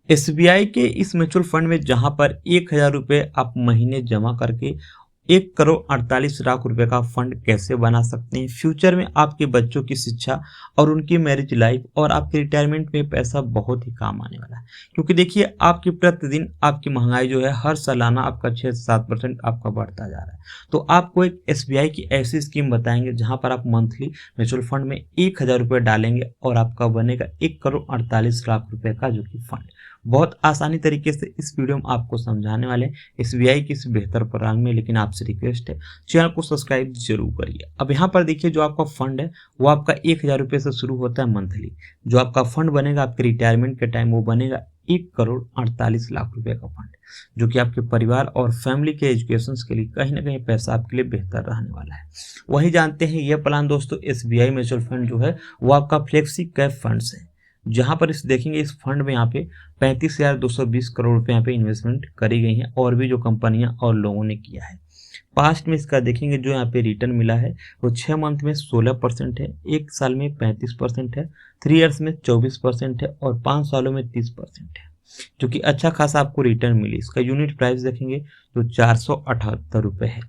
SBI के इस mutual fund में जहां पर 1,000 रुपये आप महीने जमा करके 1,48,00,000 रुपए का फंड कैसे बना सकते हैं। फ्यूचर में आपके बच्चों की शिक्षा और उनकी मैरिज लाइफ और आपके रिटायरमेंट में पैसा बहुत ही काम आने वाला है। क्योंकि देखिए आपकी प्रतिदिन आपकी महंगाई जो है हर सालाना आपका 6 से 7% आपका बढ़ता जा रहा है। तो आपको एक एसबीआई की ऐसी स्कीम बताएंगे जहां पर आप मंथली म्यूचुअल फंड में 1,000 रुपये डालेंगे और आपका बनेगा 1,48,00,000 रुपए का जो कि फंड। बहुत आसानी तरीके से इस वीडियो में आपको समझाने वाले एसबीआई की इस बेहतर प्लान में। लेकिन आपसे रिक्वेस्ट है चैनल को सब्सक्राइब जरूर करिए। अब यहाँ पर देखिए जो आपका फंड है वो आपका 1,000 रुपये से शुरू होता है मंथली। जो आपका फंड बनेगा आपके रिटायरमेंट के टाइम वो बनेगा 1,48,00,000 रुपए का फंड, जो कि आपके परिवार और फैमिली के एजुकेशन के लिए कहीं ना कहीं पैसा आपके लिए बेहतर रहने वाला है। वही जानते हैं ये प्लान दोस्तों एसबीआई म्यूचुअल फंड जो है वो आपका फ्लेक्सी कैप फंड्स है। जहां पर इस देखेंगे इस फंड में यहाँ पे 35,220 करोड़ रुपए यहाँ पे इन्वेस्टमेंट करी गई है और भी जो कंपनियां और लोगों ने किया है। पास्ट में इसका देखेंगे जो यहाँ पे रिटर्न मिला है वो 6 मंथ में 16% है, 1 साल में 35% है, 3 ईयर्स में 24% है और 5 सालों में 30% है, जो कि अच्छा खासा आपको रिटर्न मिली। इसका यूनिट प्राइस देखेंगे तो 478 रुपये है।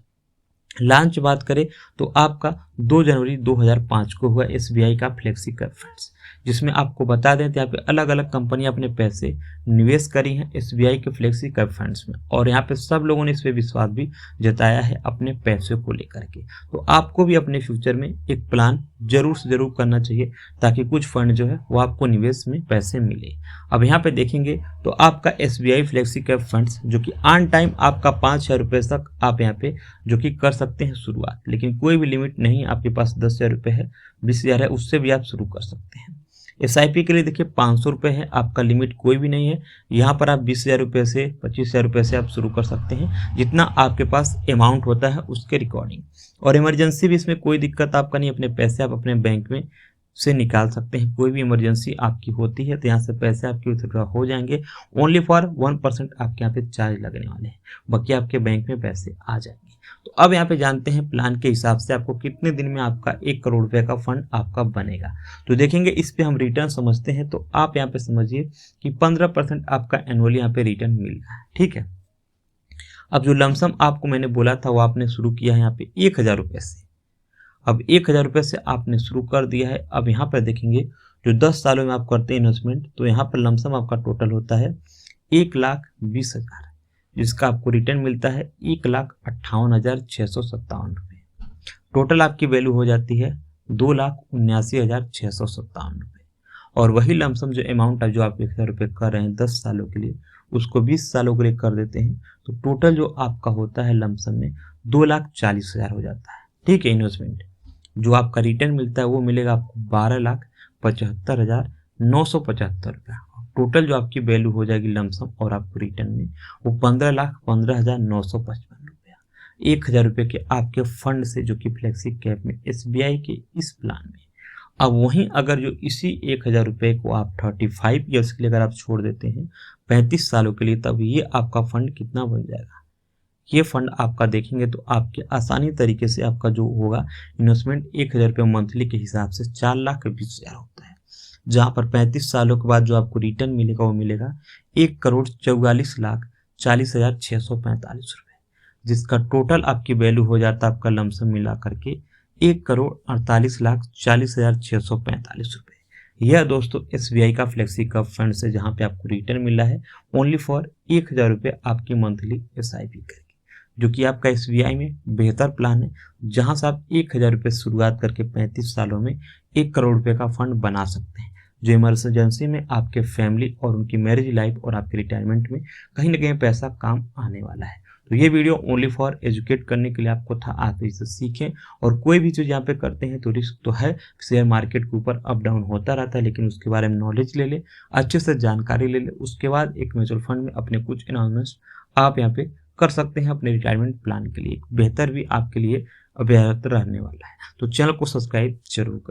लॉन्च बात करें तो आपका 2 जनवरी 2005 को हुआ एसबीआई का फ्लेक्सी कैप फंड्स, जिसमें आपको बता दें यहाँ पे अलग अलग कंपनियां अपने पैसे निवेश करी हैं एसबीआई के फ्लेक्सी कैप फंड्स में और यहाँ पे सब लोगों ने इस पे विश्वास भी जताया है अपने पैसे को लेकर के। तो आपको भी अपने फ्यूचर में एक प्लान जरूर से जरूर करना चाहिए ताकि कुछ फंड जो है वो आपको निवेश में पैसे मिले। अब यहाँ पे देखेंगे तो आपका एसबीआई फ्लेक्सी कैप फंड्स जो कि ऑन टाइम आपका 5,000 रुपये तक आप यहाँ पे जो कि कर सकते हैं शुरुआत, लेकिन कोई भी लिमिट नहीं। आपके पास 10,000 रुपये है, 20,000 है, उससे भी आप शुरू कर सकते हैं। एसआईपी के लिए देखिए 500 रुपये है, आपका लिमिट कोई भी नहीं है। यहाँ पर आप 20,000 रुपये से 25,000 रुपये से आप शुरू कर सकते हैं, जितना आपके पास अमाउंट होता है उसके रिकॉर्डिंग। और इमरजेंसी भी इसमें कोई दिक्कत आपका नहीं, अपने पैसे आप अपने बैंक में से निकाल सकते हैं। कोई भी इमरजेंसी आपकी होती है तो यहाँ से पैसे आपके विथड्रॉ हो जाएंगे। ओनली फॉर 1% आपके यहाँ पे चार्ज लगने वाले हैं, बाकी आपके बैंक में पैसे आ जाएंगे। तो अब यहाँ पे जानते हैं प्लान के हिसाब से आपको कितने दिन में आपका 1 करोड़ रुपए का फंड आपका बनेगा। तो देखेंगे इस पे हम रिटर्न समझते हैं। तो आप यहाँ पे समझिए कि 15% आपका एनुअली यहाँ पे रिटर्न मिल रहा है, ठीक है। अब जो लमसम आपको मैंने बोला था वो आपने शुरू किया है यहाँ पे 1,000 रुपये से। अब 1,000 रुपये से आपने शुरू कर दिया है। अब यहाँ पर देखेंगे जो 10 सालों में आप करते हैं इन्वेस्टमेंट, तो यहाँ पर लमसम आपका टोटल होता है 1,20,000, जिसका आपको रिटर्न मिलता है 1,58,657 रुपये। टोटल आपकी वैल्यू हो जाती है 2,79,657 रुपये। और वही लमसम जो अमाउंट है जो आप 1,000 रुपये कर रहे हैं 10 सालों के लिए, उसको 20 सालों के लिए कर देते हैं तो टोटल जो आपका होता है लमसम में 2,40,000 हो जाता है, ठीक है। इन्वेस्टमेंट जो आपका रिटर्न मिलता है वो मिलेगा आपको 12,75,975 रुपया। टोटल जो आपकी वैल्यू हो जाएगी लमसम और आपको रिटर्न में वो 15,15,955 रुपया। 1,000 रुपये के आपके फंड से जो कि फ्लेक्सी कैप में एसबीआई के इस प्लान में। अब वहीं अगर जो इसी 1,000 रुपये को आप 35 ईयर्स के लिए अगर आप छोड़ देते हैं 35 सालों के लिए, तब ये आपका फंड कितना बन जाएगा। ये फंड आपका देखेंगे तो आपके आसानी तरीके से आपका जो होगा इन्वेस्टमेंट 1,000 रुपये मंथली के हिसाब से 4,20,000 होता है, जहां पर 35 सालों के बाद जो आपको रिटर्न मिलेगा वो मिलेगा 1,44,40,645 रुपये, जिसका टोटल आपकी वैल्यू हो जाता है आपका लमसम मिला करके 1,48,40,645 रुपये। यह दोस्तों एसबीआई का फ्लेक्सी कैप फंड से जहां पे आपको रिटर्न मिला है ओनली फॉर 1,000 रुपये आपकी मंथली एसआईपी करेगी, जो कि आपका एसबीआई में बेहतर प्लान है, जहां से आप 1,000 रुपये शुरुआत करके 35 सालों में 1 करोड़ रुपये का फंड बना सकते हैं, जो इमरजेंसी में आपके फैमिली और उनकी मैरिज लाइफ और आपके रिटायरमेंट में कहीं ना कहीं पैसा काम आने वाला है। तो ये वीडियो ओनली फॉर एजुकेट करने के लिए आपको था, आप इसे सीखें। और कोई भी चीज़ यहाँ पे करते हैं तो रिस्क तो है, शेयर मार्केट के ऊपर अप डाउन होता रहता है, लेकिन उसके बारे में नॉलेज ले ले, अच्छे से जानकारी ले ले, उसके बाद एक म्यूचुअल फंड में अपने कुछ इन्वेस्टमेंट आप यहाँ पे कर सकते हैं अपने रिटायरमेंट प्लान के लिए। बेहतर भी आपके लिए बेहतर रहने वाला है। तो चैनल को सब्सक्राइब जरूर करें।